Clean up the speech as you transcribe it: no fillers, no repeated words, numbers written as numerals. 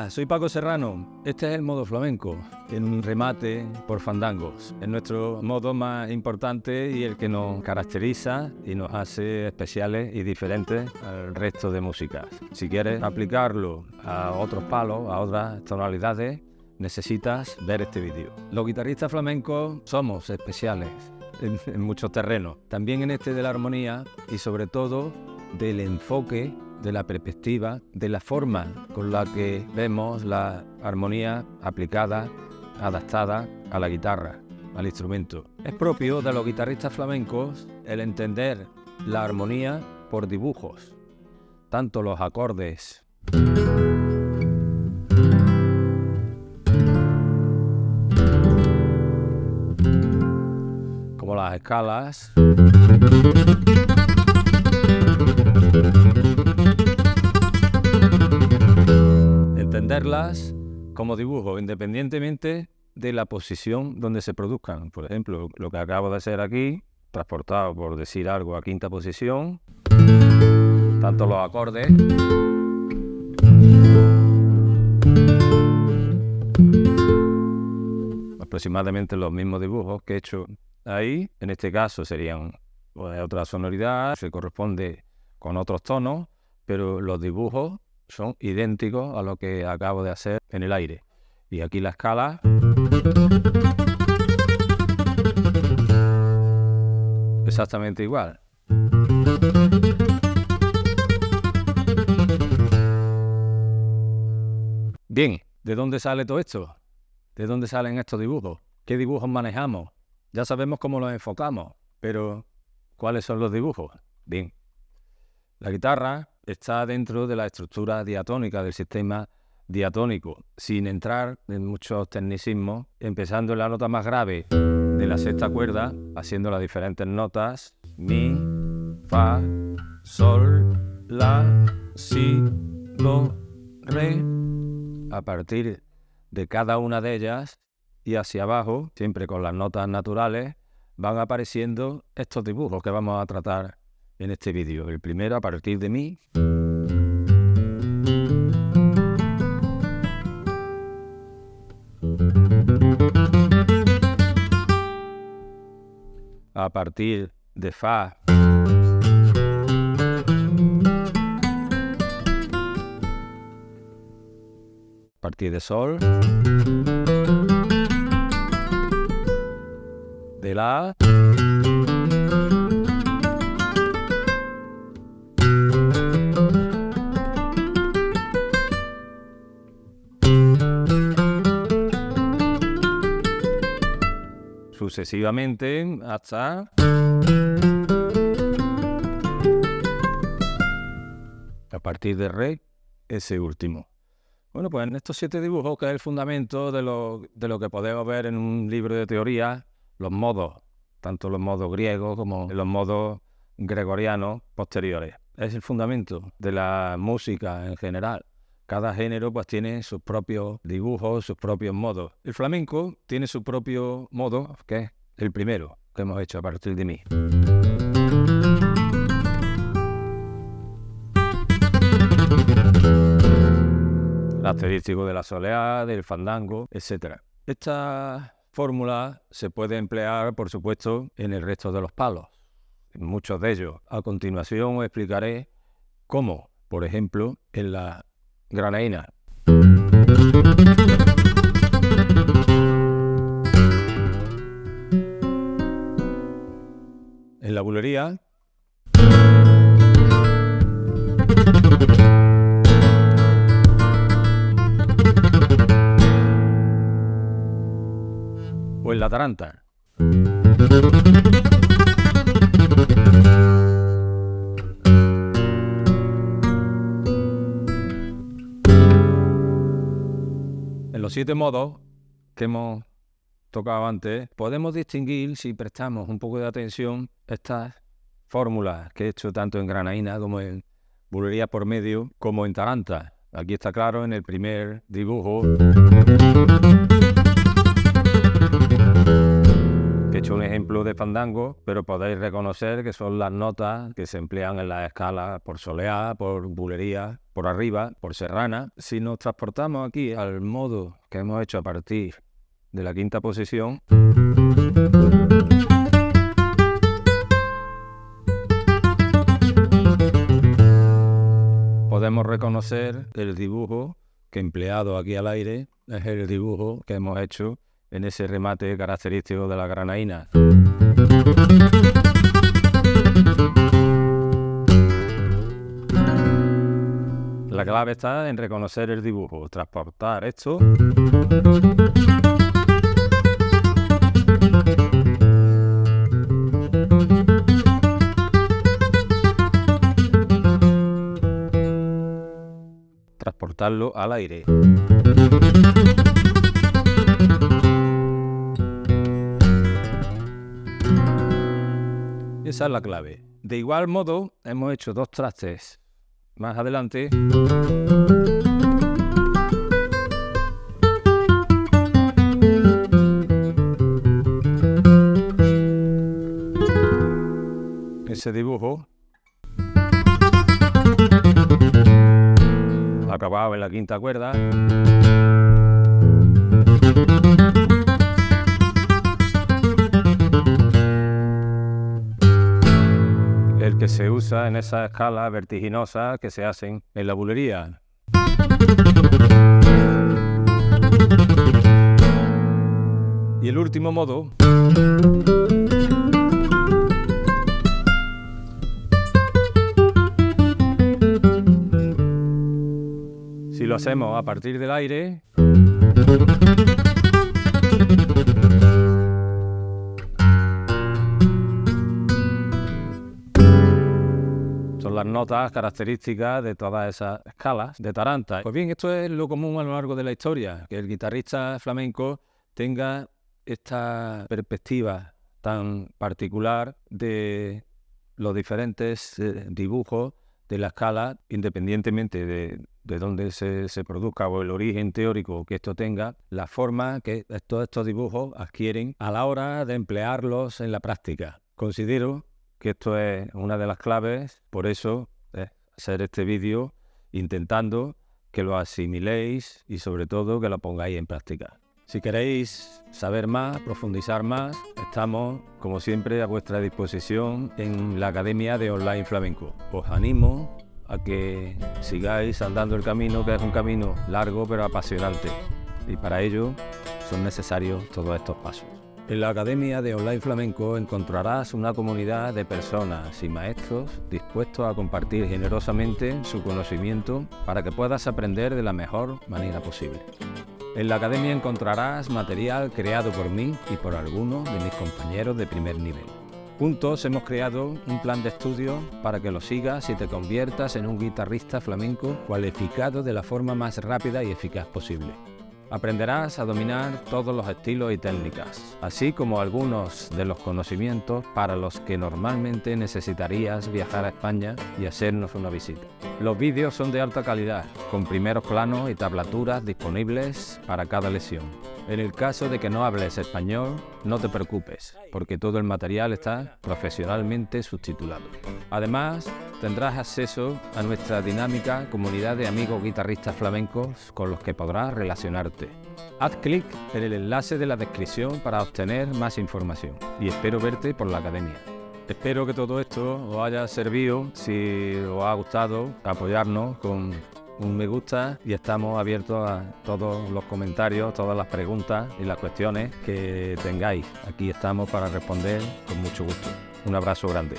Hola, soy Paco Serrano. Este es el modo flamenco, en un remate por fandangos. Es nuestro modo más importante y el que nos caracteriza y nos hace especiales y diferentes al resto de músicas. Si quieres aplicarlo a otros palos, a otras tonalidades, necesitas ver este vídeo. Los guitarristas flamencos somos especiales en muchos terrenos, también en este de la armonía y sobre todo del enfoque, de la perspectiva, de la forma con la que vemos la armonía aplicada, adaptada a la guitarra, al instrumento. Es propio de los guitarristas flamencos el entender la armonía por dibujos, tanto los acordes como las escalas, entenderlas como dibujo, independientemente de la posición donde se produzcan. Por ejemplo, lo que acabo de hacer aquí, transportado, por decir algo, a quinta posición, tanto los acordes aproximadamente los mismos dibujos que he hecho ahí. En este caso serían otra sonoridad, se corresponde con otros tonos, pero los dibujos son idénticos a lo que acabo de hacer en el aire. Y aquí la escala exactamente igual. Bien, ¿de dónde sale todo esto? ¿De dónde salen estos dibujos? ¿Qué dibujos manejamos? Ya sabemos cómo los enfocamos, pero ¿cuáles son los dibujos? Bien, la guitarra está dentro de la estructura diatónica del sistema diatónico, sin entrar en muchos tecnicismos, empezando en la nota más grave de la sexta cuerda, haciendo las diferentes notas: mi, fa, sol, la, si, do, re. A partir de cada una de ellas y hacia abajo, siempre con las notas naturales, van apareciendo estos dibujos que vamos a tratar en este vídeo. El primero a partir de mi, a partir de fa, a partir de sol, de la, sucesivamente hasta a partir de re, ese último. Bueno, pues en estos 7 dibujos, que es el fundamento de lo que podemos ver en un libro de teoría, los modos, tanto los modos griegos como los modos gregorianos posteriores. Es el fundamento de la música en general. Cada género pues tiene sus propios dibujos, sus propios modos. El flamenco tiene su propio modo, que es el primero que hemos hecho a partir de mi. Característico de la soleá, del fandango, etc. Esta fórmula se puede emplear, por supuesto, en el resto de los palos, en muchos de ellos. A continuación os explicaré cómo, por ejemplo, en la granaína. En la bulería. O en la taranta. En los 7 modos que hemos tocado antes, podemos distinguir, si prestamos un poco de atención, estas fórmulas que he hecho tanto en granaína como en bulería por medio, como en taranta. Aquí está claro en el primer dibujo que he hecho un ejemplo de fandango, pero podéis reconocer que son las notas que se emplean en las escalas por soleá, por bulería, por arriba, por serrana. Si nos transportamos aquí al modo que hemos hecho a partir de la quinta posición, podemos reconocer el dibujo que empleado aquí al aire es el dibujo que hemos hecho en ese remate característico de la granaína. La clave está en reconocer el dibujo, transportar esto transportarlo al aire. Esa es la clave. De igual modo, hemos hecho dos trastes más adelante. Ese dibujo acabado en la quinta cuerda. El que se usa en esas escalas vertiginosas que se hacen en la bulería. Y el último modo si lo hacemos a partir del aire, son las notas características de todas esas escalas de taranta. Pues bien, esto es lo común a lo largo de la historia, que el guitarrista flamenco tenga esta perspectiva tan particular de los diferentes dibujos de la escala, independientemente de dónde se produzca o el origen teórico que esto tenga, la forma que todos estos dibujos adquieren a la hora de emplearlos en la práctica. Considero que esto es una de las claves, por eso hacer este vídeo intentando que lo asimiléis y sobre todo que lo pongáis en práctica. Si queréis saber más, profundizar más, estamos, como siempre, a vuestra disposición en la Academia de Online Flamenco. Os animo a que sigáis andando el camino, que es un camino largo pero apasionante. Y para ello son necesarios todos estos pasos. En la Academia de Online Flamenco encontrarás una comunidad de personas y maestros dispuestos a compartir generosamente su conocimiento para que puedas aprender de la mejor manera posible. En la Academia encontrarás material creado por mí y por algunos de mis compañeros de primer nivel. Juntos hemos creado un plan de estudio para que lo sigas y te conviertas en un guitarrista flamenco cualificado de la forma más rápida y eficaz posible. Aprenderás a dominar todos los estilos y técnicas, así como algunos de los conocimientos para los que normalmente necesitarías viajar a España y hacernos una visita. Los vídeos son de alta calidad, con primeros planos y tablaturas disponibles para cada lección. En el caso de que no hables español, no te preocupes, porque todo el material está profesionalmente subtitulado. Además, tendrás acceso a nuestra dinámica comunidad de amigos guitarristas flamencos con los que podrás relacionarte. Haz clic en el enlace de la descripción para obtener más información y espero verte por la academia. Espero que todo esto os haya servido. Si os ha gustado, apoyarnos con un me gusta y estamos abiertos a todos los comentarios, todas las preguntas y las cuestiones que tengáis. Aquí estamos para responder con mucho gusto. Un abrazo grande.